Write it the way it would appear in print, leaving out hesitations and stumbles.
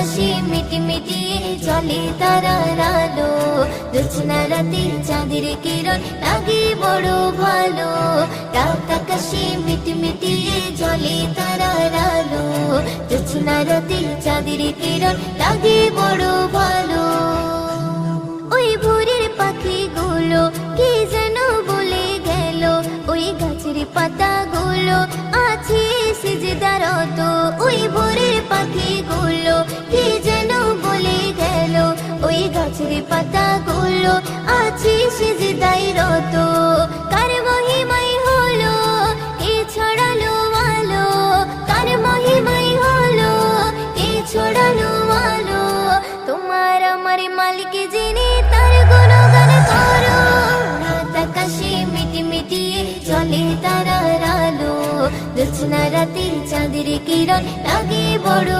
আকাশে মিটিমিটিয়ে জ্বলে তারার আলো, জোছনা রাতে চাঁদের কিরণ লাগে বড় ভালো। রাত আকাশে মিটিমিটিয়ে জ্বলে তারার আলো, জোছনা রাতে চাঁদের কিরণ লাগে বড় ভালো। ওই ভোরের পাখিগুলো কি যেন বলে গেল, ওই গাছের পাতাগুলো আছে সিজদারত। ওই ভোরের পাখিগুলো কি যেন বলে গেল, ওই গাছের পাতাগুলো আছে সিজদারত। কার মহিমাই হলো কে ছড়ালো আলো, কার মহিমাই হলো কে ছড়ালো আলো। তোমার আমার মালিক যিনি তার গুণগান করো। রাত আকাশে মিটিমিটিয়ে জ্বলে তারার আলো, জোছনা রাতে চাঁদের কিরণ লাগে বড়